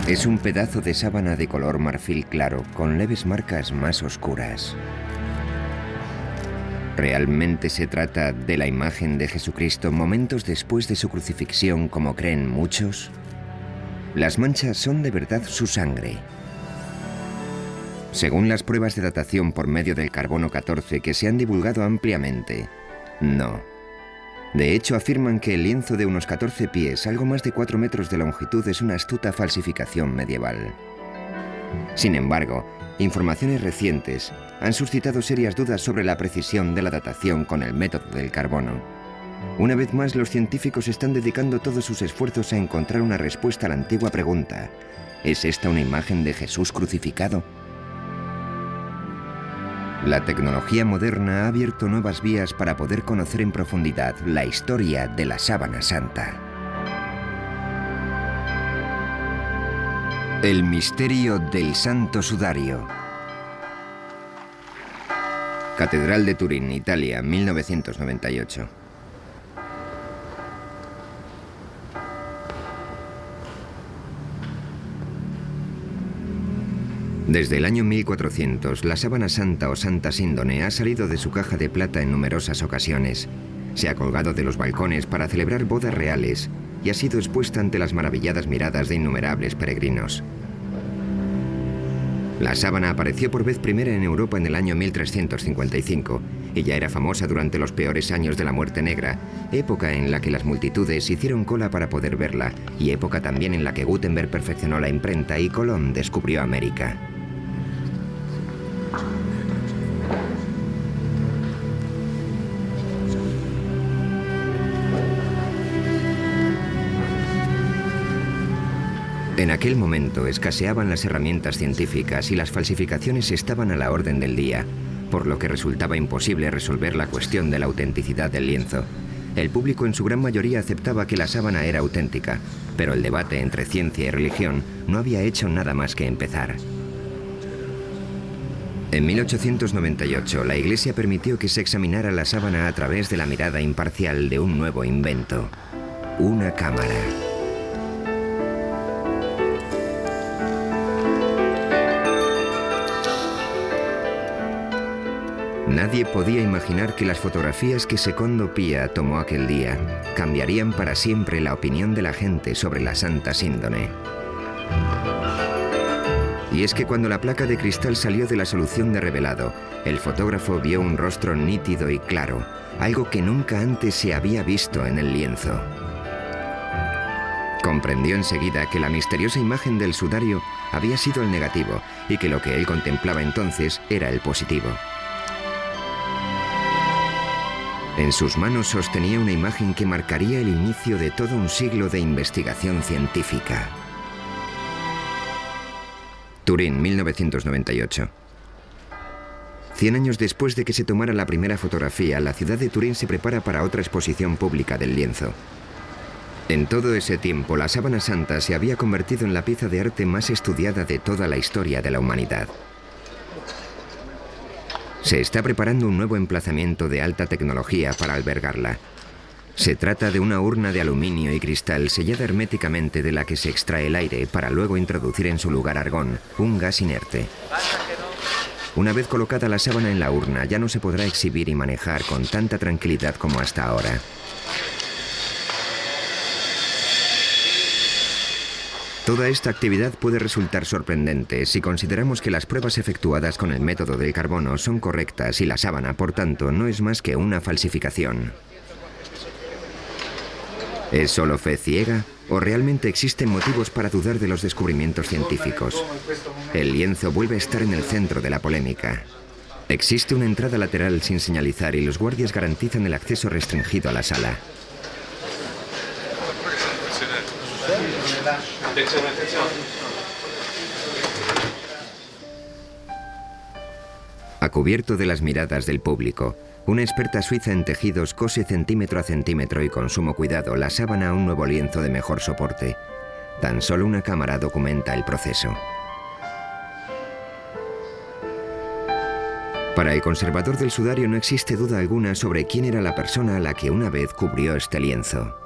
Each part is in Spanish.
Es un pedazo de sábana de color marfil claro, con leves marcas más oscuras. ¿Realmente se trata de la imagen de Jesucristo momentos después de su crucifixión, como creen muchos? Las manchas son de verdad su sangre. Según las pruebas de datación por medio del carbono 14 que se han divulgado ampliamente, no. De hecho, afirman que el lienzo de unos 14 pies, algo más de 4 metros de longitud, es una astuta falsificación medieval. Sin embargo, informaciones recientes han suscitado serias dudas sobre la precisión de la datación con el método del carbono. Una vez más, los científicos están dedicando todos sus esfuerzos a encontrar una respuesta a la antigua pregunta: ¿es esta una imagen de Jesús crucificado? La tecnología moderna ha abierto nuevas vías para poder conocer en profundidad la historia de la Sábana Santa. El misterio del Santo Sudario. Catedral de Turín, Italia, 1998. Desde el año 1400, la sábana santa o santa síndone ha salido de su caja de plata en numerosas ocasiones. Se ha colgado de los balcones para celebrar bodas reales y ha sido expuesta ante las maravilladas miradas de innumerables peregrinos. La sábana apareció por vez primera en Europa en el año 1355 y ya era famosa durante los peores años de la Muerte Negra, época en la que las multitudes hicieron cola para poder verla y época también en la que Gutenberg perfeccionó la imprenta y Colón descubrió América. En aquel momento escaseaban las herramientas científicas y las falsificaciones estaban a la orden del día, por lo que resultaba imposible resolver la cuestión de la autenticidad del lienzo. El público en su gran mayoría aceptaba que la sábana era auténtica, pero el debate entre ciencia y religión no había hecho nada más que empezar. En 1898, la Iglesia permitió que se examinara la sábana a través de la mirada imparcial de un nuevo invento: una cámara. Nadie podía imaginar que las fotografías que Secondo Pia tomó aquel día cambiarían para siempre la opinión de la gente sobre la Santa Síndone. Y es que cuando la placa de cristal salió de la solución de revelado, el fotógrafo vio un rostro nítido y claro, algo que nunca antes se había visto en el lienzo. Comprendió enseguida que la misteriosa imagen del sudario había sido el negativo y que lo que él contemplaba entonces era el positivo. En sus manos sostenía una imagen que marcaría el inicio de todo un siglo de investigación científica. Turín, 1998. 100 años después de que se tomara la primera fotografía, la ciudad de Turín se prepara para otra exposición pública del lienzo. En todo ese tiempo, la sábana santa se había convertido en la pieza de arte más estudiada de toda la historia de la humanidad. Se está preparando un nuevo emplazamiento de alta tecnología para albergarla. Se trata de una urna de aluminio y cristal sellada herméticamente de la que se extrae el aire para luego introducir en su lugar argón, un gas inerte. Una vez colocada la sábana en la urna, ya no se podrá exhibir y manejar con tanta tranquilidad como hasta ahora. Toda esta actividad puede resultar sorprendente si consideramos que las pruebas efectuadas con el método del carbono son correctas y la sábana, por tanto, no es más que una falsificación. ¿Es solo fe ciega o realmente existen motivos para dudar de los descubrimientos científicos? El lienzo vuelve a estar en el centro de la polémica. Existe una entrada lateral sin señalizar y los guardias garantizan el acceso restringido a la sala. A cubierto de las miradas del público, una experta suiza en tejidos cose centímetro a centímetro y con sumo cuidado la sábana a un nuevo lienzo de mejor soporte. Tan solo una cámara documenta el proceso. Para el conservador del sudario no existe duda alguna sobre quién era la persona a la que una vez cubrió este lienzo.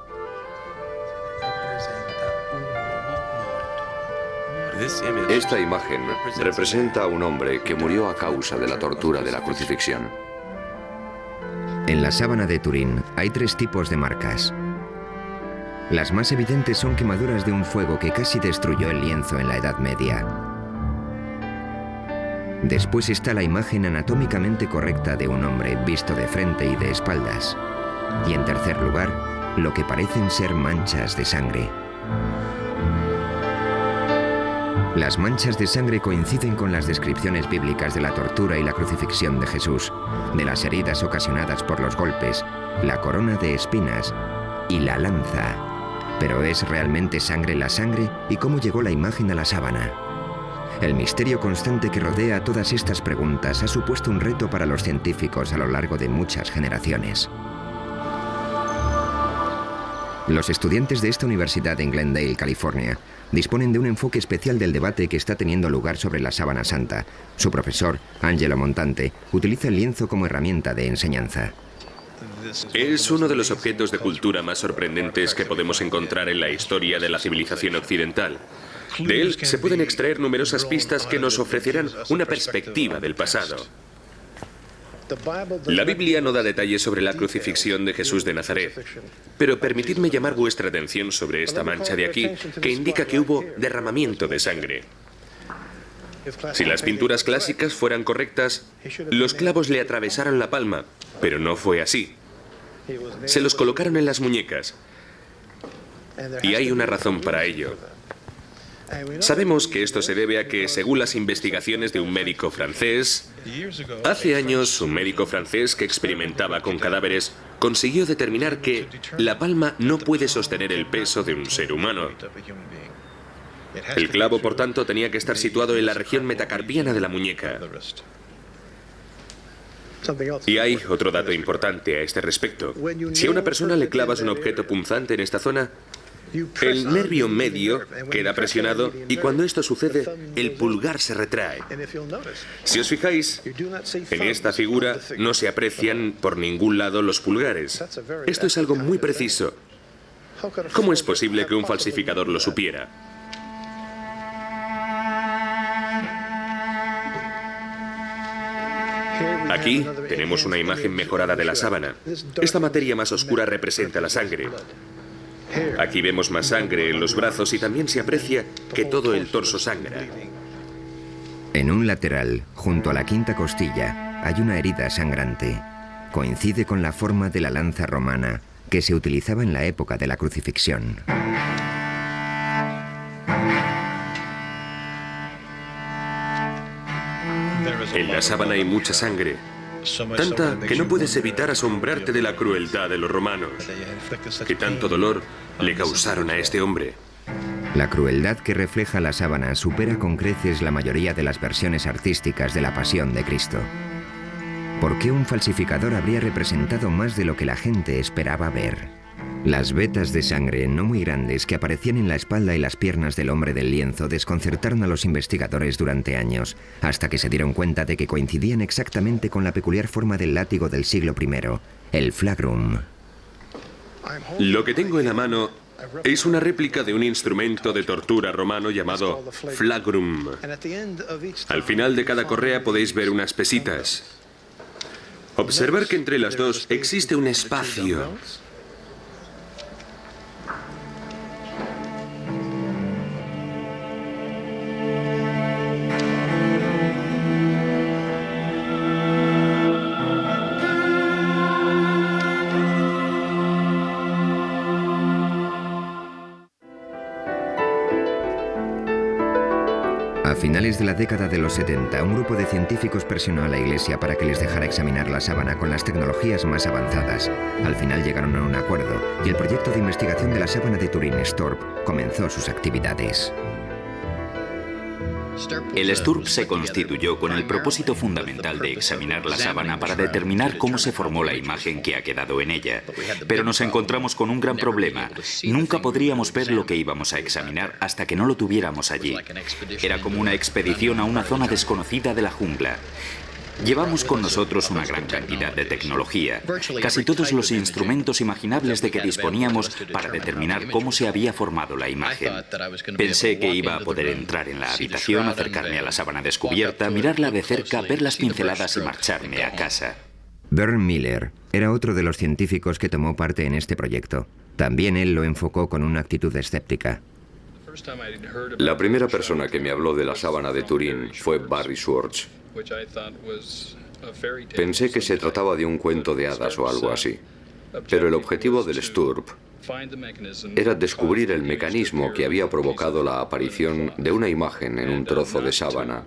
Esta imagen representa a un hombre que murió a causa de la tortura de la crucifixión. En la sábana de Turín hay 3 tipos de marcas. Las más evidentes son quemaduras de un fuego que casi destruyó el lienzo en la Edad Media. Después está la imagen anatómicamente correcta de un hombre visto de frente y de espaldas. Y en tercer lugar, lo que parecen ser manchas de sangre. Las manchas de sangre coinciden con las descripciones bíblicas de la tortura y la crucifixión de Jesús, de las heridas ocasionadas por los golpes, la corona de espinas y la lanza. ¿Pero es realmente sangre la sangre? ¿Y cómo llegó la imagen a la sábana? El misterio constante que rodea todas estas preguntas ha supuesto un reto para los científicos a lo largo de muchas generaciones. Los estudiantes de esta universidad en Glendale, California, disponen de un enfoque especial del debate que está teniendo lugar sobre la sábana santa. Su profesor, Angelo Montante, utiliza el lienzo como herramienta de enseñanza. Es uno de los objetos de cultura más sorprendentes que podemos encontrar en la historia de la civilización occidental. De él se pueden extraer numerosas pistas que nos ofrecerán una perspectiva del pasado. La Biblia no da detalles sobre la crucifixión de Jesús de Nazaret, pero permitidme llamar vuestra atención sobre esta mancha de aquí, que indica que hubo derramamiento de sangre. Si las pinturas clásicas fueran correctas, los clavos le atravesaron la palma, pero no fue así. Se los colocaron en las muñecas, y hay una razón para ello. Sabemos que esto se debe a que, según las investigaciones de un médico francés, hace años un médico francés que experimentaba con cadáveres consiguió determinar que la palma no puede sostener el peso de un ser humano. El clavo, por tanto, tenía que estar situado en la región metacarpiana de la muñeca. Y hay otro dato importante a este respecto. Si a una persona le clavas un objeto punzante en esta zona, el nervio medio queda presionado y cuando esto sucede, el pulgar se retrae. Si os fijáis, en esta figura no se aprecian por ningún lado los pulgares. Esto es algo muy preciso. ¿Cómo es posible que un falsificador lo supiera? Aquí tenemos una imagen mejorada de la sábana. Esta materia más oscura representa la sangre. Aquí vemos más sangre en los brazos y también se aprecia que todo el torso sangra. En un lateral, junto a la quinta costilla, hay una herida sangrante. Coincide con la forma de la lanza romana que se utilizaba en la época de la crucifixión. En la sábana hay mucha sangre, tanta que no puedes evitar asombrarte de la crueldad de los romanos, que tanto dolor le causaron a este hombre. La crueldad que refleja la sábana supera con creces la mayoría de las versiones artísticas de la Pasión de Cristo. ¿Por qué un falsificador habría representado más de lo que la gente esperaba ver? Las vetas de sangre no muy grandes que aparecían en la espalda y las piernas del hombre del lienzo desconcertaron a los investigadores durante años, hasta que se dieron cuenta de que coincidían exactamente con la peculiar forma del látigo del siglo I, el flagrum. Lo que tengo en la mano es una réplica de un instrumento de tortura romano llamado flagrum. Al final de cada correa podéis ver unas pesitas. Observar que entre las dos existe un espacio. A finales de la década de los 70, un grupo de científicos presionó a la Iglesia para que les dejara examinar la sábana con las tecnologías más avanzadas. Al final llegaron a un acuerdo y el proyecto de investigación de la sábana de Turín, STURP, comenzó sus actividades. El STURP se constituyó con el propósito fundamental de examinar la sábana para determinar cómo se formó la imagen que ha quedado en ella. Pero nos encontramos con un gran problema. Nunca podríamos ver lo que íbamos a examinar hasta que no lo tuviéramos allí. Era como una expedición a una zona desconocida de la jungla. Llevamos con nosotros una gran cantidad de tecnología, casi todos los instrumentos imaginables de que disponíamos para determinar cómo se había formado la imagen. Pensé que iba a poder entrar en la habitación, acercarme a la sábana descubierta, mirarla de cerca, ver las pinceladas y marcharme a casa. Vern Miller era otro de los científicos que tomó parte en este proyecto. También él lo enfocó con una actitud escéptica. La primera persona que me habló de la sábana de Turín fue Barry Schwartz. Pensé que se trataba de un cuento de hadas o algo así. Pero el objetivo del STURP era descubrir el mecanismo que había provocado la aparición de una imagen en un trozo de sábana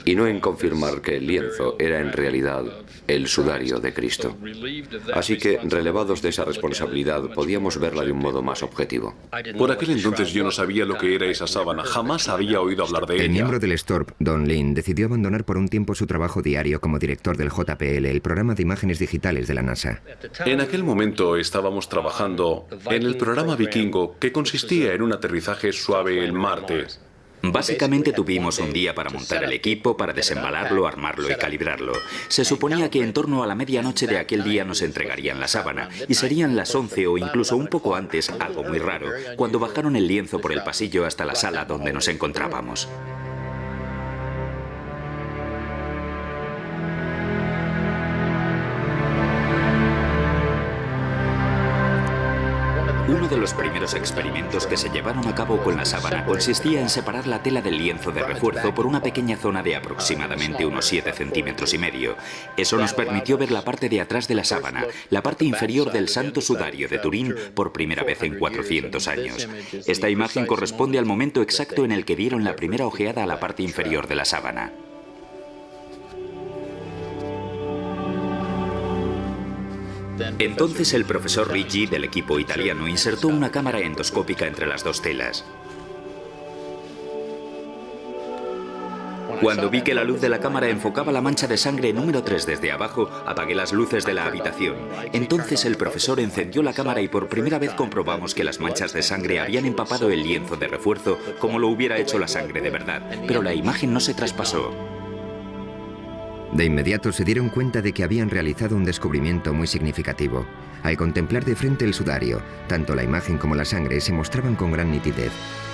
y no en confirmar que el lienzo era en realidad el sudario de Cristo. Así que, relevados de esa responsabilidad, podíamos verla de un modo más objetivo. Por aquel entonces yo no sabía lo que era esa sábana, jamás había oído hablar de ella. El miembro del STURP, Don Lin, decidió abandonar por un tiempo su trabajo diario como director del JPL, el programa de imágenes digitales de la NASA. En aquel momento estábamos trabajando en el programa Vikingo, que consistía en un aterrizaje suave en Marte. Básicamente tuvimos un día para montar el equipo, para desembalarlo, armarlo y calibrarlo. Se suponía que en torno a la medianoche de aquel día nos entregarían la sábana, y serían las 11 o incluso un poco antes, algo muy raro, cuando bajaron el lienzo por el pasillo hasta la sala donde nos encontrábamos. Uno de los primeros experimentos que se llevaron a cabo con la sábana consistía en separar la tela del lienzo de refuerzo por una pequeña zona de aproximadamente unos 7,5 centímetros. Eso nos permitió ver la parte de atrás de la sábana, la parte inferior del Santo Sudario de Turín, por primera vez en 400 años. Esta imagen corresponde al momento exacto en el que dieron la primera ojeada a la parte inferior de la sábana. Entonces el profesor Ricci del equipo italiano insertó una cámara endoscópica entre las dos telas. Cuando vi que la luz de la cámara enfocaba la mancha de sangre número 3 desde abajo, apagué las luces de la habitación. Entonces el profesor encendió la cámara y por primera vez comprobamos que las manchas de sangre habían empapado el lienzo de refuerzo como lo hubiera hecho la sangre de verdad, pero la imagen no se traspasó. De inmediato se dieron cuenta de que habían realizado un descubrimiento muy significativo. Al contemplar de frente el sudario, tanto la imagen como la sangre se mostraban con gran nitidez.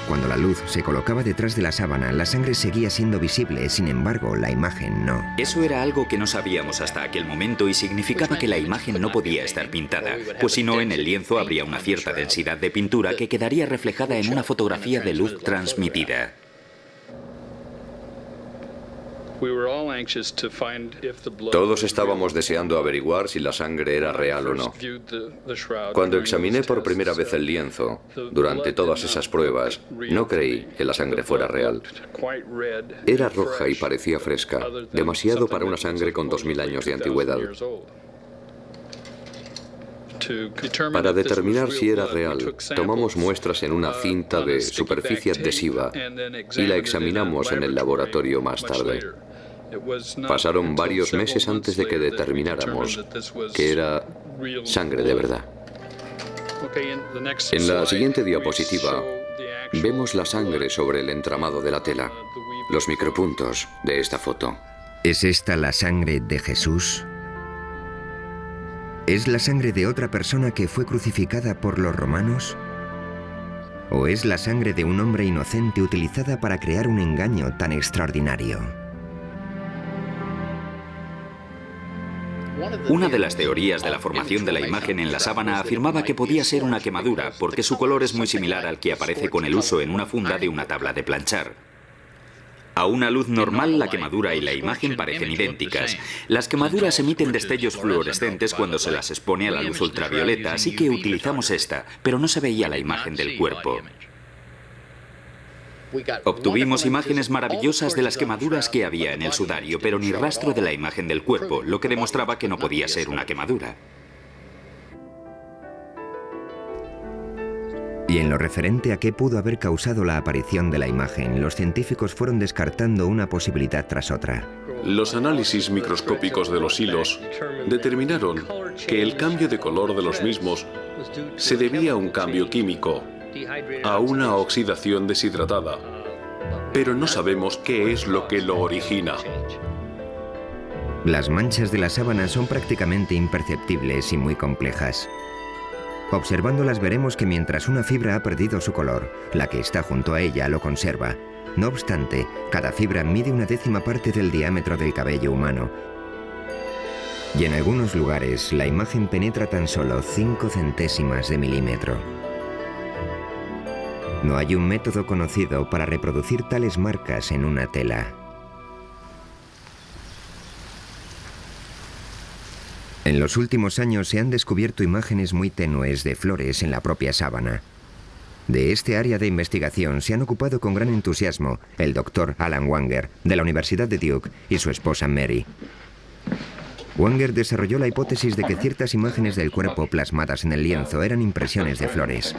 Cuando la luz se colocaba detrás de la sábana, la sangre seguía siendo visible, sin embargo, la imagen no. Eso era algo que no sabíamos hasta aquel momento y significaba que la imagen no podía estar pintada, pues si no, en el lienzo habría una cierta densidad de pintura que quedaría reflejada en una fotografía de luz transmitida. Todos estábamos deseando averiguar si la sangre era real o no. Cuando examiné por primera vez el lienzo, durante todas esas pruebas, no creí que la sangre fuera real. Era roja y parecía fresca, demasiado para una sangre con 2000 años de antigüedad. Para determinar si era real, tomamos muestras en una cinta de superficie adhesiva y la examinamos en el laboratorio más tarde. Pasaron varios meses antes de que determináramos que era sangre de verdad. En la siguiente diapositiva vemos la sangre sobre el entramado de la tela, los micropuntos de esta foto. ¿Es esta la sangre de Jesús? ¿Es la sangre de otra persona que fue crucificada por los romanos? ¿O es la sangre de un hombre inocente utilizada para crear un engaño tan extraordinario? Una de las teorías de la formación de la imagen en la sábana afirmaba que podía ser una quemadura, porque su color es muy similar al que aparece con el uso en una funda de una tabla de planchar. A una luz normal, la quemadura y la imagen parecen idénticas. Las quemaduras emiten destellos fluorescentes cuando se las expone a la luz ultravioleta, así que utilizamos esta, pero no se veía la imagen del cuerpo. Obtuvimos imágenes maravillosas de las quemaduras que había en el sudario, pero ni rastro de la imagen del cuerpo, lo que demostraba que no podía ser una quemadura. Y en lo referente a qué pudo haber causado la aparición de la imagen, los científicos fueron descartando una posibilidad tras otra. Los análisis microscópicos de los hilos determinaron que el cambio de color de los mismos se debía a un cambio químico, a una oxidación deshidratada, pero no sabemos qué es lo que lo origina. Las manchas de la sábana son prácticamente imperceptibles y muy complejas. Observándolas veremos que mientras una fibra ha perdido su color, la que está junto a ella lo conserva. No obstante, cada fibra mide 1/10 parte del diámetro del cabello humano. Y en algunos lugares, la imagen penetra tan solo 5 centésimas de milímetro. No hay un método conocido para reproducir tales marcas en una tela. En los últimos años se han descubierto imágenes muy tenues de flores en la propia sábana. De este área de investigación se han ocupado con gran entusiasmo el doctor Alan Wanger, de la Universidad de Duke, y su esposa Mary. Wanger desarrolló la hipótesis de que ciertas imágenes del cuerpo plasmadas en el lienzo eran impresiones de flores.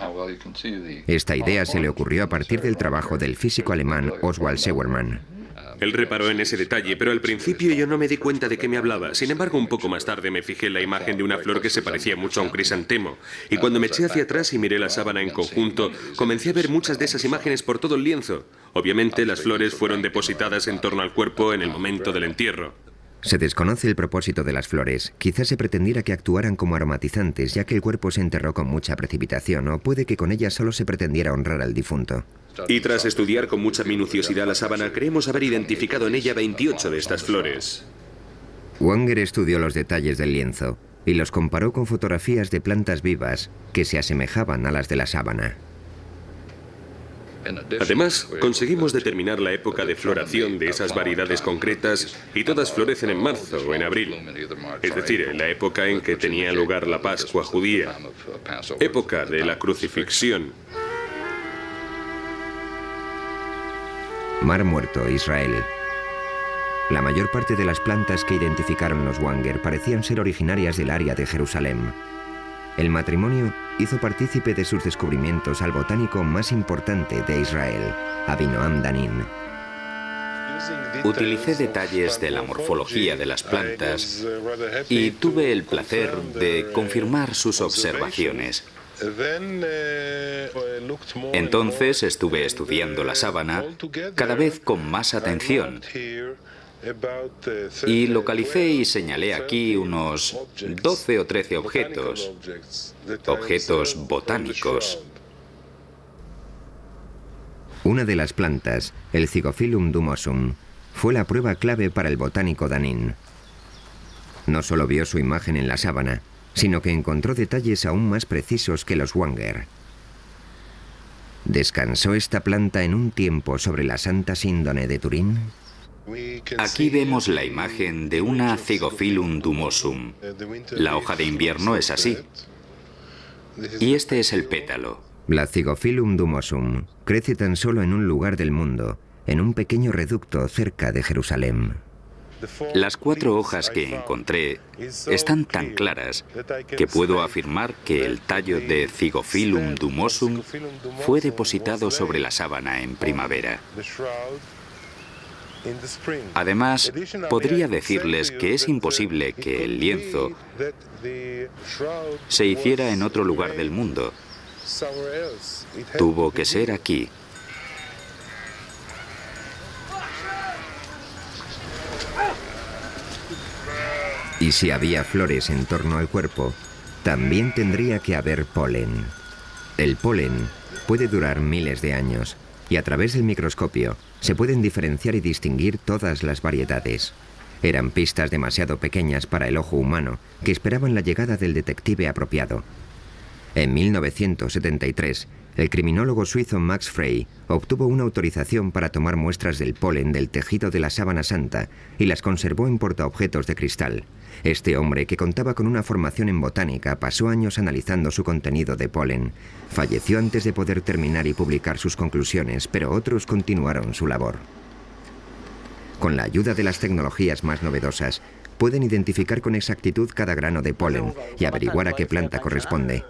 Esta idea se le ocurrió a partir del trabajo del físico alemán Oswald Scheuermann. Él reparó en ese detalle, pero al principio yo no me di cuenta de qué me hablaba. Sin embargo, un poco más tarde me fijé en la imagen de una flor que se parecía mucho a un crisantemo. Y cuando me eché hacia atrás y miré la sábana en conjunto, comencé a ver muchas de esas imágenes por todo el lienzo. Obviamente, las flores fueron depositadas en torno al cuerpo en el momento del entierro. Se desconoce el propósito de las flores. Quizás se pretendiera que actuaran como aromatizantes, ya que el cuerpo se enterró con mucha precipitación, o puede que con ellas solo se pretendiera honrar al difunto. Y tras estudiar con mucha minuciosidad la sábana, creemos haber identificado en ella 28 de estas flores. Wanger estudió los detalles del lienzo y los comparó con fotografías de plantas vivas que se asemejaban a las de la sábana. Además, conseguimos determinar la época de floración de esas variedades concretas y todas florecen en marzo o en abril. Es decir, en la época en que tenía lugar la Pascua judía, época de la crucifixión. Mar Muerto, Israel. La mayor parte de las plantas que identificaron los Wanger parecían ser originarias del área de Jerusalén. El matrimonio hizo partícipe de sus descubrimientos al botánico más importante de Israel, Avinoam Danin. Utilicé detalles de la morfología de las plantas y tuve el placer de confirmar sus observaciones. Entonces estuve estudiando la sábana cada vez con más atención y localicé y señalé aquí unos 12 o 13 objetos botánicos. Una de las plantas, el Zygophyllum dumosum, fue la prueba clave para el botánico Danin. No solo vio su imagen en la sábana, sino que encontró detalles aún más precisos que los Wanger. ¿Descansó esta planta en un tiempo sobre la Santa Síndone de Turín? Aquí vemos la imagen de una Zygophyllum dumosum. La hoja de invierno es así. Y este es el pétalo. La Zygophyllum dumosum crece tan solo en un lugar del mundo, en un pequeño reducto cerca de Jerusalén. Las 4 hojas que encontré están tan claras que puedo afirmar que el tallo de Zygophyllum dumosum fue depositado sobre la sábana en primavera. Además, podría decirles que es imposible que el lienzo se hiciera en otro lugar del mundo. Tuvo que ser aquí. Y si había flores en torno al cuerpo, también tendría que haber polen. El polen puede durar miles de años y a través del microscopio se pueden diferenciar y distinguir todas las variedades. Eran pistas demasiado pequeñas para el ojo humano que esperaban la llegada del detective apropiado. En 1973, el criminólogo suizo Max Frey obtuvo una autorización para tomar muestras del polen del tejido de la sábana santa y las conservó en portaobjetos de cristal. Este hombre, que contaba con una formación en botánica, pasó años analizando su contenido de polen. Falleció antes de poder terminar y publicar sus conclusiones, pero otros continuaron su labor. Con la ayuda de las tecnologías más novedosas, pueden identificar con exactitud cada grano de polen y averiguar a qué planta corresponde.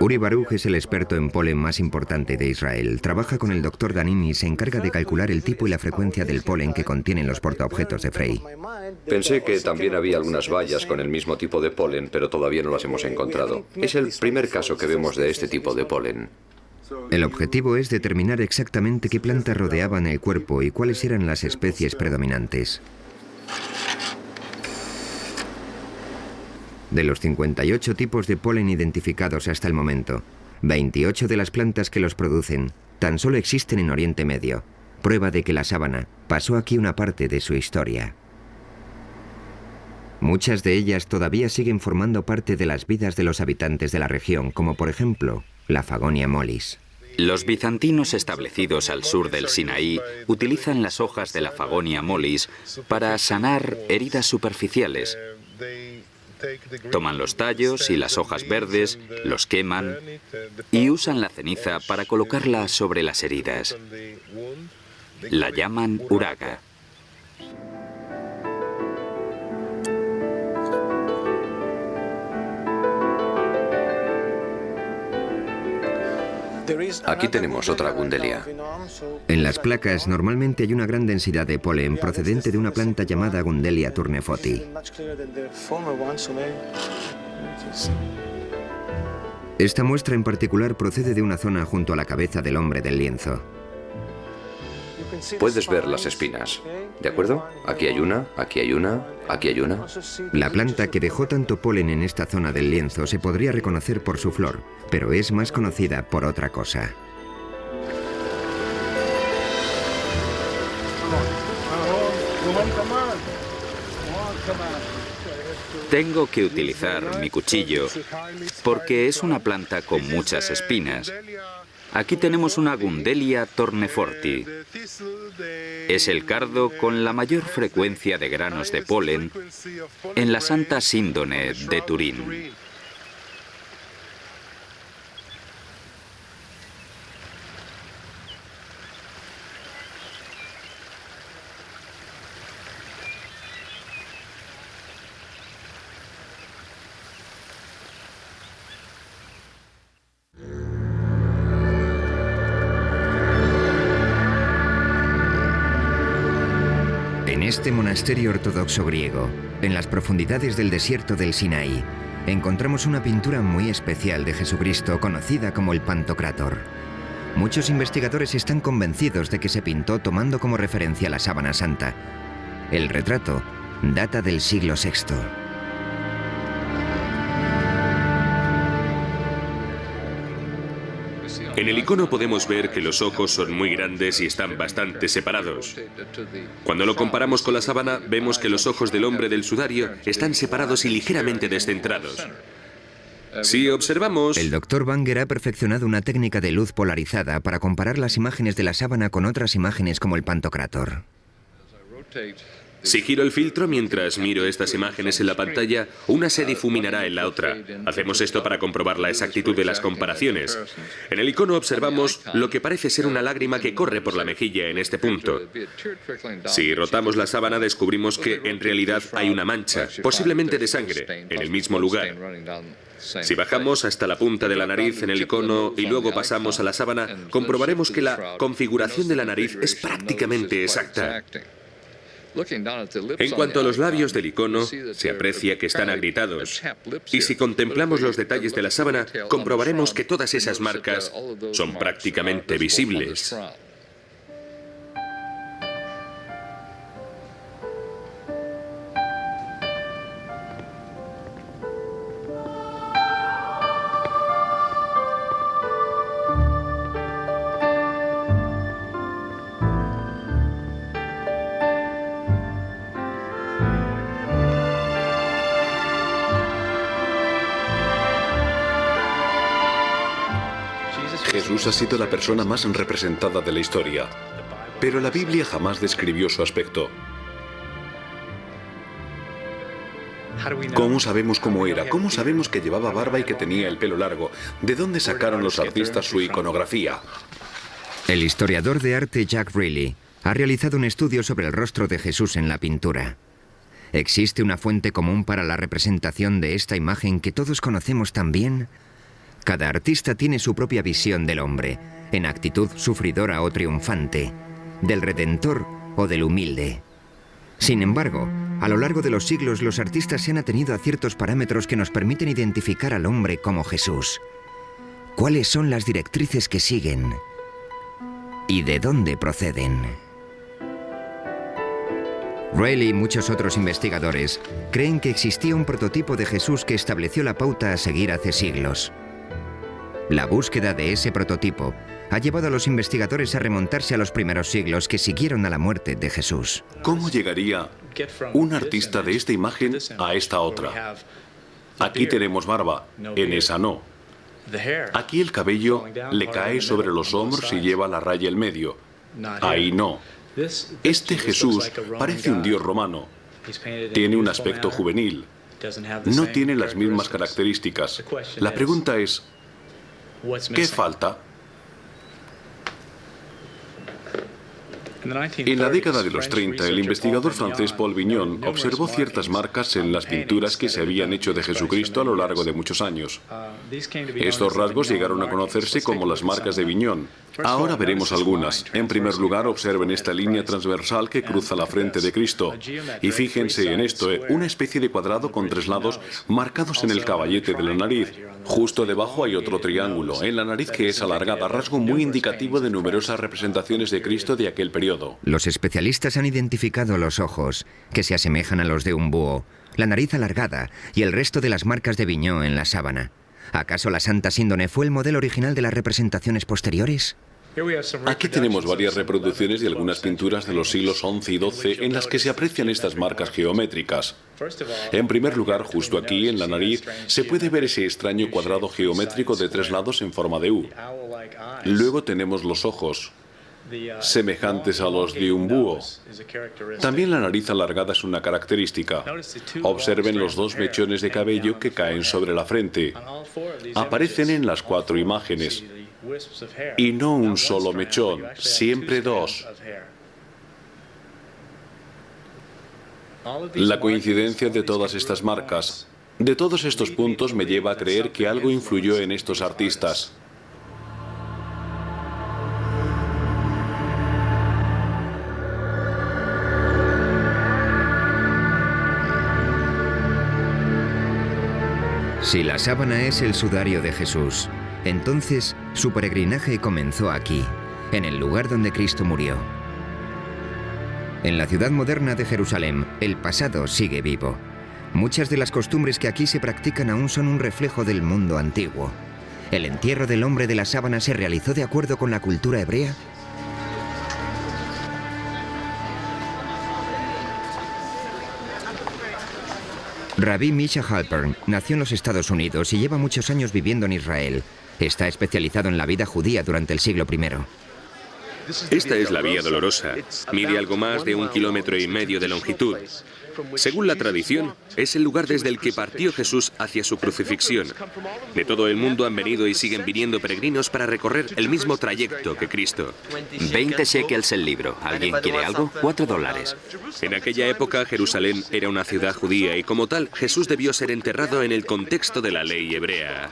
Uri Baruch es el experto en polen más importante de Israel. Trabaja con el Dr. Danin y se encarga de calcular el tipo y la frecuencia del polen que contienen los portaobjetos de Frey. Pensé que también había algunas bayas con el mismo tipo de polen, pero todavía no las hemos encontrado. Es el primer caso que vemos de este tipo de polen. El objetivo es determinar exactamente qué plantas rodeaban el cuerpo y cuáles eran las especies predominantes. De los 58 tipos de polen identificados hasta el momento, 28 de las plantas que los producen tan solo existen en Oriente Medio, prueba de que la sábana pasó aquí una parte de su historia. Muchas de ellas todavía siguen formando parte de las vidas de los habitantes de la región, como por ejemplo la Fagonia mollis. Los bizantinos establecidos al sur del Sinaí utilizan las hojas de la Fagonia mollis para sanar heridas superficiales. Toman los tallos y las hojas verdes, los queman y usan la ceniza para colocarla sobre las heridas. La llaman uraga. Aquí tenemos otra gundelia. En las placas normalmente hay una gran densidad de polen procedente de una planta llamada Gundelia tournefoti. Esta muestra en particular procede de una zona junto a la cabeza del hombre del lienzo. Puedes ver las espinas, ¿de acuerdo? Aquí hay una, aquí hay una, aquí hay una. La planta que dejó tanto polen en esta zona del lienzo se podría reconocer por su flor, pero es más conocida por otra cosa. Tengo que utilizar mi cuchillo porque es una planta con muchas espinas. Aquí tenemos una Gundelia tournefoti. Es el cardo con la mayor frecuencia de granos de polen en la Santa Síndone de Turín. En este monasterio ortodoxo griego, en las profundidades del desierto del Sinaí, encontramos una pintura muy especial de Jesucristo conocida como el Pantocrátor. Muchos investigadores están convencidos de que se pintó tomando como referencia la sábana santa. El retrato data del siglo VI. En el icono podemos ver que los ojos son muy grandes y están bastante separados. Cuando lo comparamos con la sábana, vemos que los ojos del hombre del sudario están separados y ligeramente descentrados. Si observamos... El Dr. Banger ha perfeccionado una técnica de luz polarizada para comparar las imágenes de la sábana con otras imágenes como el Pantocrátor. Si giro el filtro mientras miro estas imágenes en la pantalla, una se difuminará en la otra. Hacemos esto para comprobar la exactitud de las comparaciones. En el icono observamos lo que parece ser una lágrima que corre por la mejilla en este punto. Si rotamos la sábana descubrimos que en realidad hay una mancha, posiblemente de sangre, en el mismo lugar. Si bajamos hasta la punta de la nariz en el icono y luego pasamos a la sábana, comprobaremos que la configuración de la nariz es prácticamente exacta. En cuanto a los labios del icono, se aprecia que están agrietados. Y si contemplamos los detalles de la sábana, comprobaremos que todas esas marcas son prácticamente visibles. Jesús ha sido la persona más representada de la historia, pero la Biblia jamás describió su aspecto. ¿Cómo sabemos cómo era? ¿Cómo sabemos que llevaba barba y que tenía el pelo largo? ¿De dónde sacaron los artistas su iconografía? El historiador de arte Jack Riley ha realizado un estudio sobre el rostro de Jesús en la pintura. ¿Existe una fuente común para la representación de esta imagen que todos conocemos tan bien? Cada artista tiene su propia visión del hombre, en actitud sufridora o triunfante, del redentor o del humilde. Sin embargo, a lo largo de los siglos los artistas se han atenido a ciertos parámetros que nos permiten identificar al hombre como Jesús. ¿Cuáles son las directrices que siguen? ¿Y de dónde proceden? Rayleigh y muchos otros investigadores creen que existía un prototipo de Jesús que estableció la pauta a seguir hace siglos. La búsqueda de ese prototipo ha llevado a los investigadores a remontarse a los primeros siglos que siguieron a la muerte de Jesús. ¿Cómo llegaría un artista de esta imagen a esta otra? Aquí tenemos barba, en esa no. Aquí el cabello le cae sobre los hombros y lleva la raya en medio. Ahí no. Este Jesús parece un dios romano. Tiene un aspecto juvenil. No tiene las mismas características. La pregunta es, ¿qué falta? En la década de los 30, el investigador francés Paul Vignon observó ciertas marcas en las pinturas que se habían hecho de Jesucristo a lo largo de muchos años. Estos rasgos llegaron a conocerse como las marcas de Vignon. Ahora veremos algunas. En primer lugar, observen esta línea transversal que cruza la frente de Cristo. Y fíjense en esto, una especie de cuadrado con 3 lados marcados en el caballete de la nariz. Justo debajo hay otro triángulo, en la nariz que es alargada, rasgo muy indicativo de numerosas representaciones de Cristo de aquel periodo. Los especialistas han identificado los ojos, que se asemejan a los de un búho, la nariz alargada y el resto de las marcas de Vignon en la sábana. ¿Acaso la Santa Síndone fue el modelo original de las representaciones posteriores? Aquí tenemos varias reproducciones de algunas pinturas de los siglos XI y XII en las que se aprecian estas marcas geométricas. En primer lugar, justo aquí, en la nariz, se puede ver ese extraño cuadrado geométrico de 3 lados en forma de U. Luego tenemos los ojos, semejantes a los de un búho. También la nariz alargada es una característica. Observen los 2 mechones de cabello que caen sobre la frente. Aparecen en las 4 imágenes. Y no un solo mechón, siempre 2. La coincidencia de todas estas marcas, de todos estos puntos, me lleva a creer que algo influyó en estos artistas. Si la sábana es el sudario de Jesús, entonces su peregrinaje comenzó aquí, en el lugar donde Cristo murió. En la ciudad moderna de Jerusalén, el pasado sigue vivo. Muchas de las costumbres que aquí se practican aún son un reflejo del mundo antiguo. ¿El entierro del hombre de la sábana se realizó de acuerdo con la cultura hebrea? Rabbi Misha Halpern nació en los Estados Unidos y lleva muchos años viviendo en Israel. Está especializado en la vida judía durante el siglo I. Esta es la Vía Dolorosa. Mide algo más de 1,5 kilómetros de longitud. Según la tradición, es el lugar desde el que partió Jesús hacia su crucifixión. De todo el mundo han venido y siguen viniendo peregrinos para recorrer el mismo trayecto que Cristo. 20 shekels el libro. ¿Alguien quiere algo? $4. En aquella época, Jerusalén era una ciudad judía y como tal, Jesús debió ser enterrado en el contexto de la ley hebrea.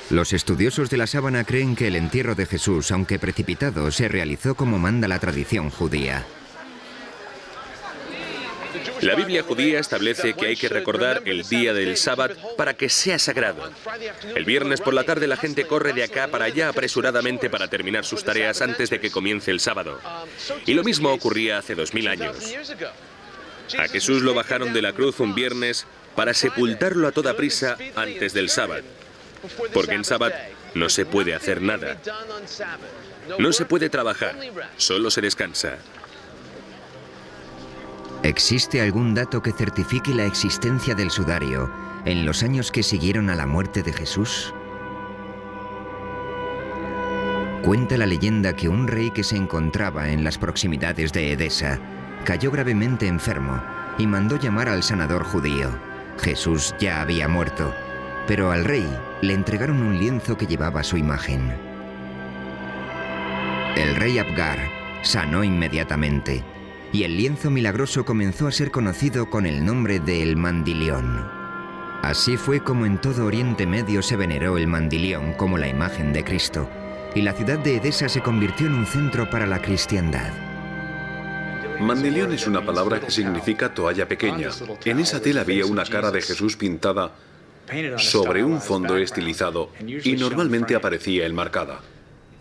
Los estudiosos de la sábana creen que el entierro de Jesús, aunque precipitado, se realizó como manda la tradición judía. La Biblia judía establece que hay que recordar el día del sábado para que sea sagrado. El viernes por la tarde la gente corre de acá para allá apresuradamente para terminar sus tareas antes de que comience el sábado. Y lo mismo ocurría hace 2000 años. A Jesús lo bajaron de la cruz un viernes para sepultarlo a toda prisa antes del sábado. Porque en sábado no se puede hacer nada. No se puede trabajar, solo se descansa. ¿Existe algún dato que certifique la existencia del sudario en los años que siguieron a la muerte de Jesús? Cuenta la leyenda que un rey que se encontraba en las proximidades de Edesa cayó gravemente enfermo y mandó llamar al sanador judío. Jesús ya había muerto, pero al rey le entregaron un lienzo que llevaba su imagen. El rey Abgar sanó inmediatamente y el lienzo milagroso comenzó a ser conocido con el nombre de El Mandilión. Así fue como en todo Oriente Medio se veneró el mandilión como la imagen de Cristo, y la ciudad de Edesa se convirtió en un centro para la cristiandad. Mandilión es una palabra que significa toalla pequeña. En esa tela había una cara de Jesús pintada sobre un fondo estilizado y normalmente aparecía enmarcada.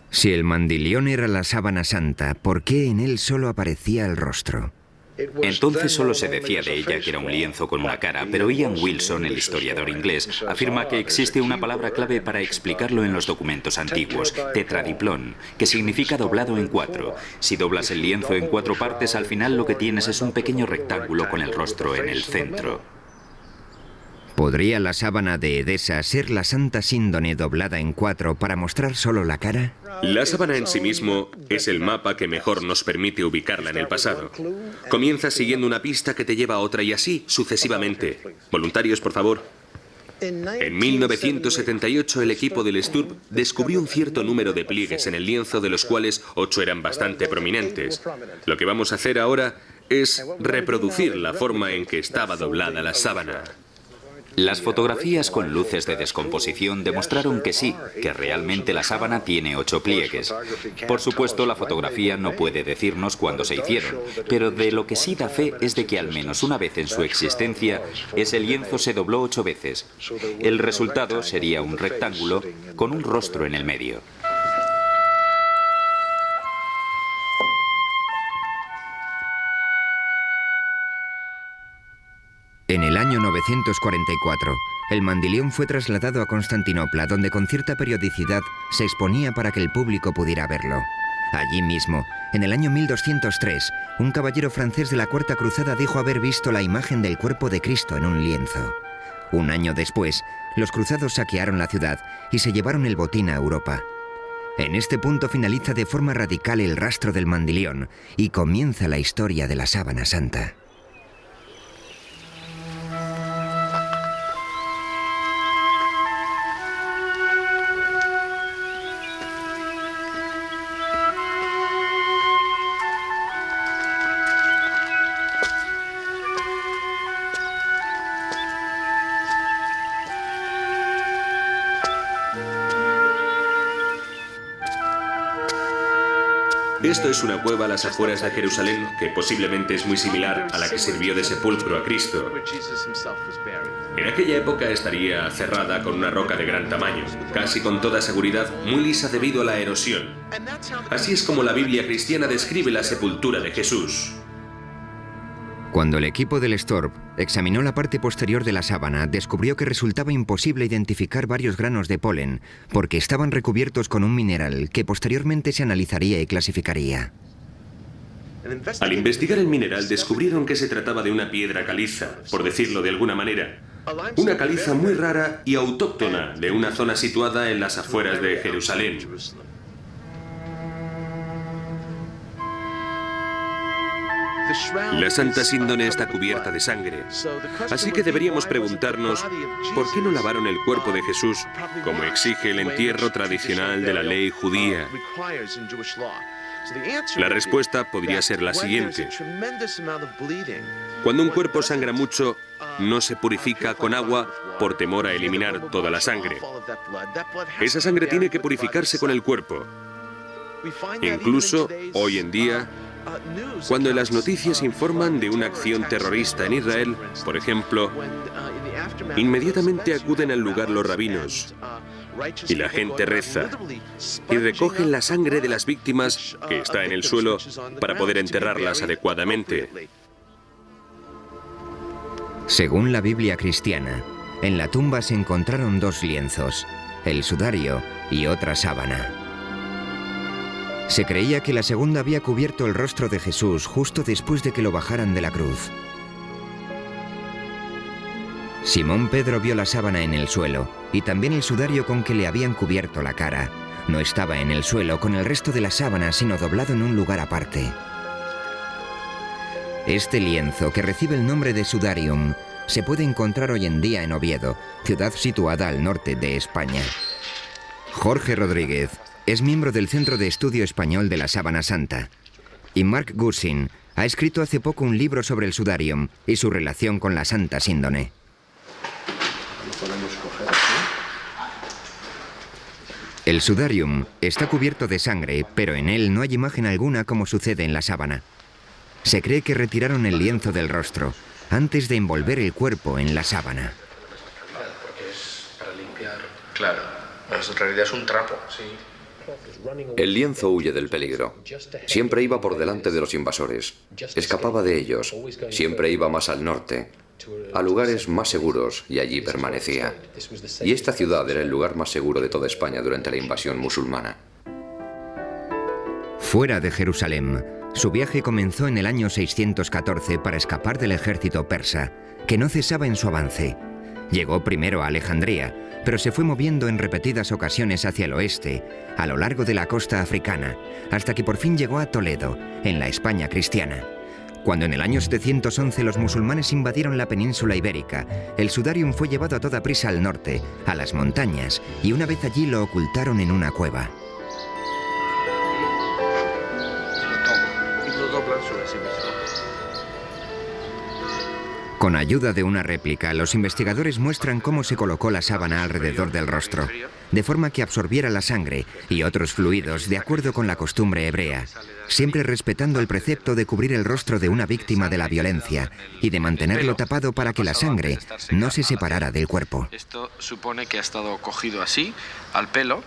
Si el mandilión era la sábana santa, ¿por qué en él solo aparecía el rostro? Entonces solo se decía de ella que era un lienzo con una cara, pero Ian Wilson, el historiador inglés, afirma que existe una palabra clave para explicarlo en los documentos antiguos, tetradiplón, que significa doblado en 4. Si doblas el lienzo en 4 partes, al final lo que tienes es un pequeño rectángulo con el rostro en el centro. ¿Podría la sábana de Edesa ser la Santa Síndone doblada en 4 para mostrar solo la cara? La sábana en sí mismo es el mapa que mejor nos permite ubicarla en el pasado. Comienzas siguiendo una pista que te lleva a otra y así sucesivamente. Voluntarios, por favor. En 1978 el equipo del Sturb descubrió un cierto número de pliegues en el lienzo, de los cuales 8 eran bastante prominentes. Lo que vamos a hacer ahora es reproducir la forma en que estaba doblada la sábana. Las fotografías con luces de descomposición demostraron que sí, que realmente la sábana tiene 8 pliegues. Por supuesto, la fotografía no puede decirnos cuándo se hicieron, pero de lo que sí da fe es de que al menos una vez en su existencia, ese lienzo se dobló 8 veces. El resultado sería un rectángulo con un rostro en el medio. En el año 944, el mandilión fue trasladado a Constantinopla, donde con cierta periodicidad se exponía para que el público pudiera verlo. Allí mismo, en el año 1203, un caballero francés de la Cuarta Cruzada dijo haber visto la imagen del cuerpo de Cristo en un lienzo. Un año después, los cruzados saquearon la ciudad y se llevaron el botín a Europa. En este punto finaliza de forma radical el rastro del mandilión y comienza la historia de la sábana santa. Esto es una cueva a las afueras de Jerusalén que posiblemente es muy similar a la que sirvió de sepulcro a Cristo. En aquella época estaría cerrada con una roca de gran tamaño, casi con toda seguridad muy lisa debido a la erosión. Así es como la Biblia cristiana describe la sepultura de Jesús. Cuando el equipo del Sturb examinó la parte posterior de la sábana, descubrió que resultaba imposible identificar varios granos de polen, porque estaban recubiertos con un mineral que posteriormente se analizaría y clasificaría. Al investigar el mineral, descubrieron que se trataba de una piedra caliza, por decirlo de alguna manera. Una caliza muy rara y autóctona de una zona situada en las afueras de Jerusalén. La Santa Síndone está cubierta de sangre, así que deberíamos preguntarnos ¿por qué no lavaron el cuerpo de Jesús como exige el entierro tradicional de la ley judía? La respuesta podría ser la siguiente. Cuando un cuerpo sangra mucho, no se purifica con agua por temor a eliminar toda la sangre. Esa sangre tiene que purificarse con el cuerpo. Incluso hoy en día, cuando en las noticias informan de una acción terrorista en Israel, por ejemplo, inmediatamente acuden al lugar los rabinos y la gente reza y recogen la sangre de las víctimas que está en el suelo para poder enterrarlas adecuadamente. Según la Biblia cristiana, en la tumba se encontraron 2 lienzos, el sudario y otra sábana. Se creía que la segunda había cubierto el rostro de Jesús justo después de que lo bajaran de la cruz. Simón Pedro vio la sábana en el suelo y también el sudario con que le habían cubierto la cara. No estaba en el suelo con el resto de la sábana, sino doblado en un lugar aparte. Este lienzo, que recibe el nombre de sudarium, se puede encontrar hoy en día en Oviedo, ciudad situada al norte de España. Jorge Rodríguez es miembro del Centro de Estudio Español de la Sábana Santa. Y Mark Gussin ha escrito hace poco un libro sobre el sudarium y su relación con la Santa Síndone. El sudarium está cubierto de sangre, pero en él no hay imagen alguna como sucede en la sábana. Se cree que retiraron el lienzo del rostro antes de envolver el cuerpo en la sábana. Porque es para limpiar. Claro, en realidad es un trapo, sí. El lienzo huye del peligro. Siempre iba por delante de los invasores. Escapaba de ellos. Siempre iba más al norte, a lugares más seguros, y allí permanecía. Y esta ciudad era el lugar más seguro de toda España durante la invasión musulmana. Fuera de Jerusalén, su viaje comenzó en el año 614 para escapar del ejército persa, que no cesaba en su avance. Llegó primero a Alejandría, pero se fue moviendo en repetidas ocasiones hacia el oeste, a lo largo de la costa africana, hasta que por fin llegó a Toledo, en la España cristiana. Cuando en el año 711 los musulmanes invadieron la península ibérica, el sudarium fue llevado a toda prisa al norte, a las montañas, y una vez allí lo ocultaron en una cueva. Con ayuda de una réplica, los investigadores muestran cómo se colocó la sábana alrededor del rostro, de forma que absorbiera la sangre y otros fluidos de acuerdo con la costumbre hebrea, siempre respetando el precepto de cubrir el rostro de una víctima de la violencia y de mantenerlo tapado para que la sangre no se separara del cuerpo. Esto supone que ha estado cogido así, al pelo.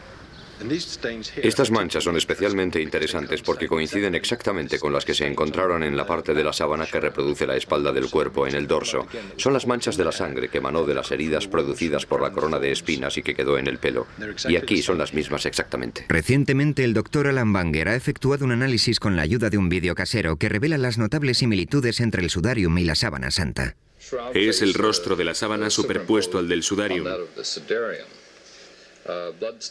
Estas manchas son especialmente interesantes porque coinciden exactamente con las que se encontraron en la parte de la sábana que reproduce la espalda del cuerpo, en el dorso. Son las manchas de la sangre que emanó de las heridas producidas por la corona de espinas y que quedó en el pelo. Y aquí son las mismas exactamente. Recientemente, el doctor Alan Banger ha efectuado un análisis con la ayuda de un vídeo casero que revela las notables similitudes entre el sudarium y la sábana santa. Es el rostro de la sábana superpuesto al del sudarium.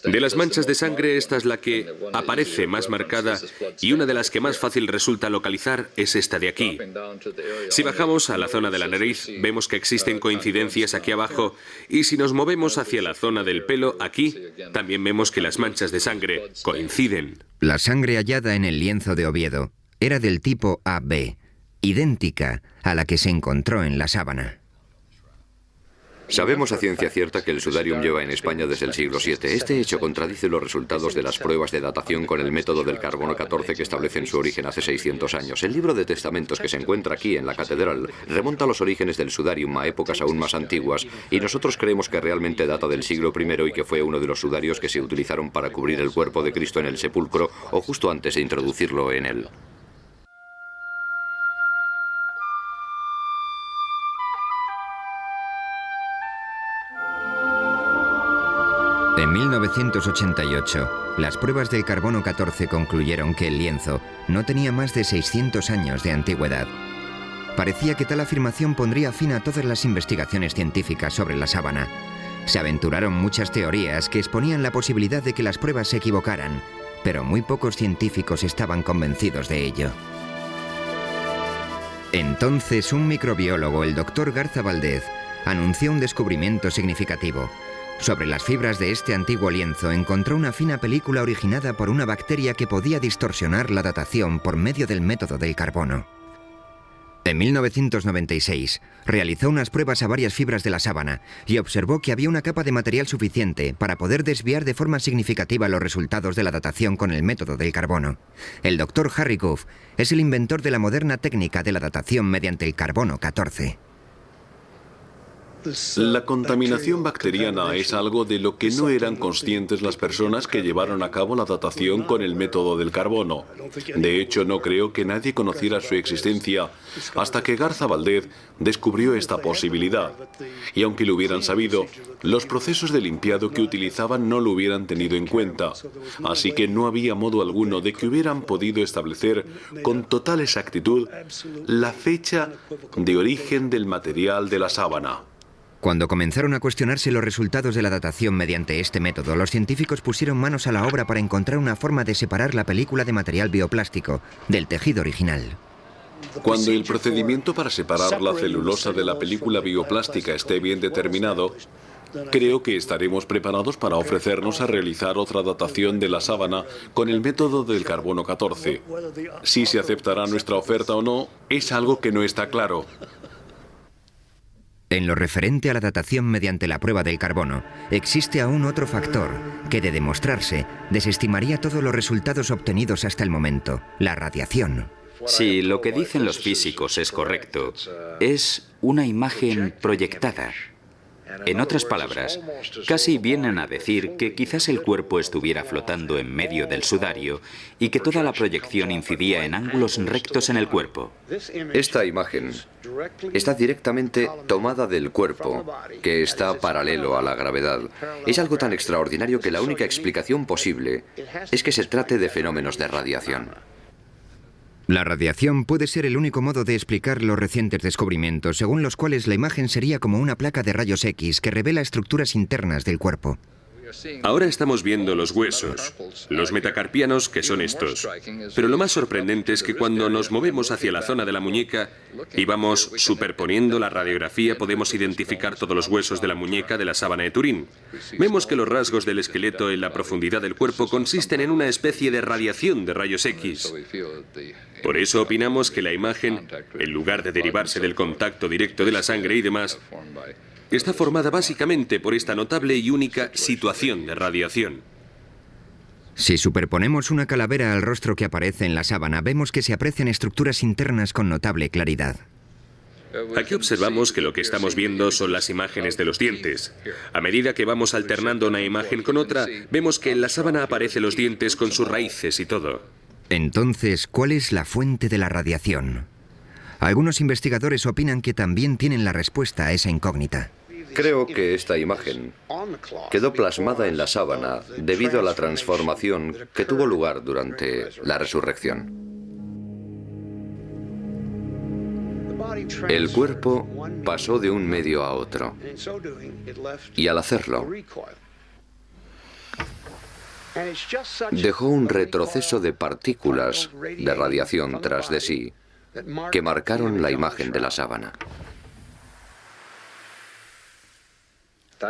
De las manchas de sangre, esta es la que aparece más marcada, y una de las que más fácil resulta localizar es esta de aquí. Si bajamos a la zona de la nariz, vemos que existen coincidencias aquí abajo, y si nos movemos hacia la zona del pelo, aquí, también vemos que las manchas de sangre coinciden. La sangre hallada en el lienzo de Oviedo era del tipo AB, idéntica a la que se encontró en la sábana. Sabemos a ciencia cierta que el sudarium lleva en España desde el siglo VII. Este hecho contradice los resultados de las pruebas de datación con el método del carbono 14 que establecen su origen hace 600 años. El libro de testamentos que se encuentra aquí en la catedral remonta los orígenes del sudarium a épocas aún más antiguas, y nosotros creemos que realmente data del siglo I y que fue uno de los sudarios que se utilizaron para cubrir el cuerpo de Cristo en el sepulcro o justo antes de introducirlo en él. En 1988, las pruebas del carbono 14 concluyeron que el lienzo no tenía más de 600 años de antigüedad. Parecía que tal afirmación pondría fin a todas las investigaciones científicas sobre la sábana. Se aventuraron muchas teorías que exponían la posibilidad de que las pruebas se equivocaran, pero muy pocos científicos estaban convencidos de ello. Entonces, un microbiólogo, el doctor Garza Valdez, anunció un descubrimiento significativo. Sobre las fibras de este antiguo lienzo encontró una fina película originada por una bacteria que podía distorsionar la datación por medio del método del carbono. En 1996, realizó unas pruebas a varias fibras de la sábana y observó que había una capa de material suficiente para poder desviar de forma significativa los resultados de la datación con el método del carbono. El doctor Harry Goff es el inventor de la moderna técnica de la datación mediante el carbono 14. La contaminación bacteriana es algo de lo que no eran conscientes las personas que llevaron a cabo la datación con el método del carbono. De hecho, no creo que nadie conociera su existencia hasta que Garza Valdez descubrió esta posibilidad. Y aunque lo hubieran sabido, los procesos de limpiado que utilizaban no lo hubieran tenido en cuenta. Así que no había modo alguno de que hubieran podido establecer con total exactitud la fecha de origen del material de la sábana. Cuando comenzaron a cuestionarse los resultados de la datación mediante este método, los científicos pusieron manos a la obra para encontrar una forma de separar la película de material bioplástico del tejido original. Cuando el procedimiento para separar la celulosa de la película bioplástica esté bien determinado, creo que estaremos preparados para ofrecernos a realizar otra datación de la sábana con el método del carbono 14. Si se aceptará nuestra oferta o no, es algo que no está claro. En lo referente a la datación mediante la prueba del carbono, existe aún otro factor que, de demostrarse, desestimaría todos los resultados obtenidos hasta el momento: la radiación. Si lo que dicen los físicos es correcto, es una imagen proyectada. En otras palabras, casi vienen a decir que quizás el cuerpo estuviera flotando en medio del sudario y que toda la proyección incidía en ángulos rectos en el cuerpo. Esta imagen está directamente tomada del cuerpo, que está paralelo a la gravedad. Es algo tan extraordinario que la única explicación posible es que se trate de fenómenos de radiación. La radiación puede ser el único modo de explicar los recientes descubrimientos, según los cuales la imagen sería como una placa de rayos X que revela estructuras internas del cuerpo. Ahora estamos viendo los huesos, los metacarpianos, que son estos. Pero lo más sorprendente es que cuando nos movemos hacia la zona de la muñeca y vamos superponiendo la radiografía, podemos identificar todos los huesos de la muñeca de la sábana de Turín. Vemos que los rasgos del esqueleto en la profundidad del cuerpo consisten en una especie de radiación de rayos X. Por eso opinamos que la imagen, en lugar de derivarse del contacto directo de la sangre y demás, está formada básicamente por esta notable y única situación de radiación. Si superponemos una calavera al rostro que aparece en la sábana, vemos que se aprecian estructuras internas con notable claridad. Aquí observamos que lo que estamos viendo son las imágenes de los dientes. A medida que vamos alternando una imagen con otra, vemos que en la sábana aparecen los dientes con sus raíces y todo. Entonces, ¿cuál es la fuente de la radiación? Algunos investigadores opinan que también tienen la respuesta a esa incógnita. Creo que esta imagen quedó plasmada en la sábana debido a la transformación que tuvo lugar durante la resurrección. El cuerpo pasó de un medio a otro, y al hacerlo, dejó un retroceso de partículas de radiación tras de sí que marcaron la imagen de la sábana.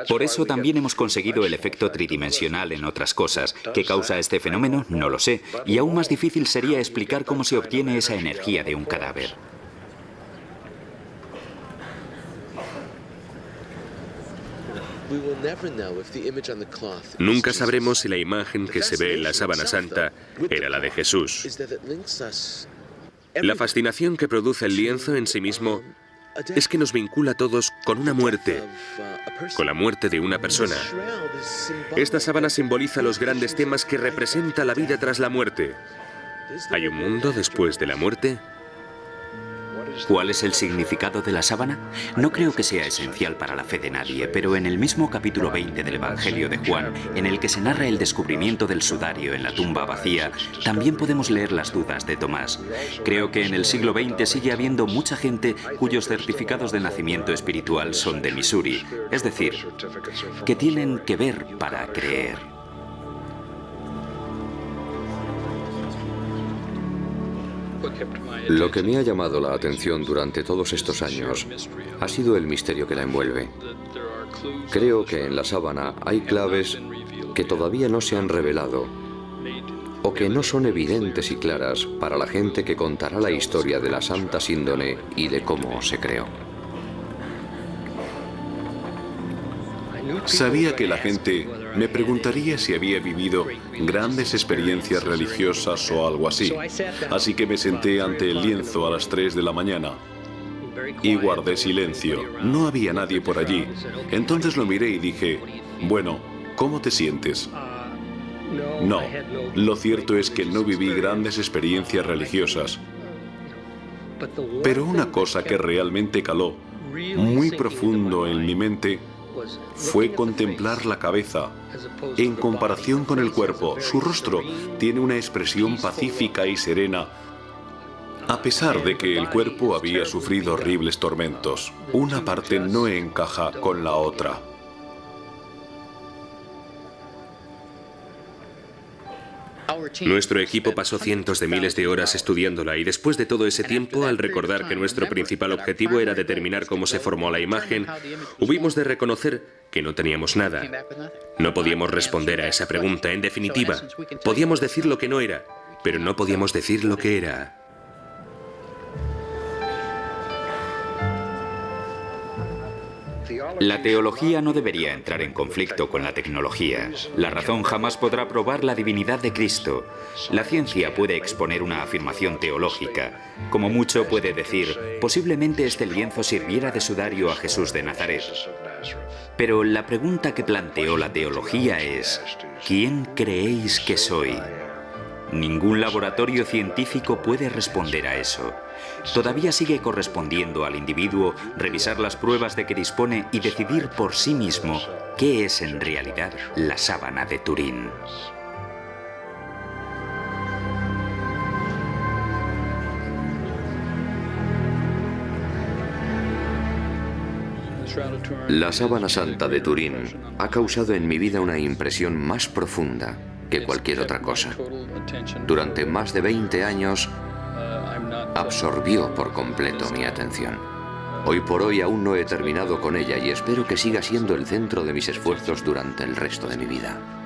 Por eso también hemos conseguido el efecto tridimensional en otras cosas. ¿Qué causa este fenómeno? No lo sé. Y aún más difícil sería explicar cómo se obtiene esa energía de un cadáver. Nunca sabremos si la imagen que se ve en la sábana santa era la de Jesús. La fascinación que produce el lienzo en sí mismo es que nos vincula a todos con una muerte, con la muerte de una persona. Esta sábana simboliza los grandes temas que representa la vida tras la muerte. ¿Hay un mundo después de la muerte? ¿Cuál es el significado de la sábana? No creo que sea esencial para la fe de nadie, pero en el mismo capítulo 20 del Evangelio de Juan, en el que se narra el descubrimiento del sudario en la tumba vacía, también podemos leer las dudas de Tomás. Creo que en el siglo XX sigue habiendo mucha gente cuyos certificados de nacimiento espiritual son de Missouri, es decir, que tienen que ver para creer. Lo que me ha llamado la atención durante todos estos años ha sido el misterio que la envuelve. Creo que en la sábana hay claves que todavía no se han revelado o que no son evidentes y claras para la gente que contará la historia de la Santa Síndone y de cómo se creó. Sabía que la gente me preguntaría si había vivido grandes experiencias religiosas o algo así. Así que me senté ante el lienzo a las 3 de la mañana y guardé silencio. No había nadie por allí. Entonces lo miré y dije, bueno, ¿cómo te sientes? No, lo cierto es que no viví grandes experiencias religiosas. Pero una cosa que realmente caló muy profundo en mi mente fue contemplar la cabeza. En comparación con el cuerpo, su rostro tiene una expresión pacífica y serena, a pesar de que el cuerpo había sufrido horribles tormentos. Una parte no encaja con la otra. Nuestro equipo pasó cientos de miles de horas estudiándola y después de todo ese tiempo, al recordar que nuestro principal objetivo era determinar cómo se formó la imagen, hubimos de reconocer que no teníamos nada. No podíamos responder a esa pregunta. En definitiva, podíamos decir lo que no era, pero no podíamos decir lo que era. La teología no debería entrar en conflicto con la tecnología. La razón jamás podrá probar la divinidad de Cristo. La ciencia puede exponer una afirmación teológica. Como mucho puede decir, posiblemente este lienzo sirviera de sudario a Jesús de Nazaret. Pero la pregunta que planteó la teología es, ¿quién creéis que soy? Ningún laboratorio científico puede responder a eso. Todavía sigue correspondiendo al individuo revisar las pruebas de que dispone y decidir por sí mismo qué es en realidad la sábana de Turín. La sábana santa de Turín ha causado en mi vida una impresión más profunda que cualquier otra cosa. Durante más de 20 años absorbió por completo mi atención. Hoy por hoy aún no he terminado con ella y espero que siga siendo el centro de mis esfuerzos durante el resto de mi vida.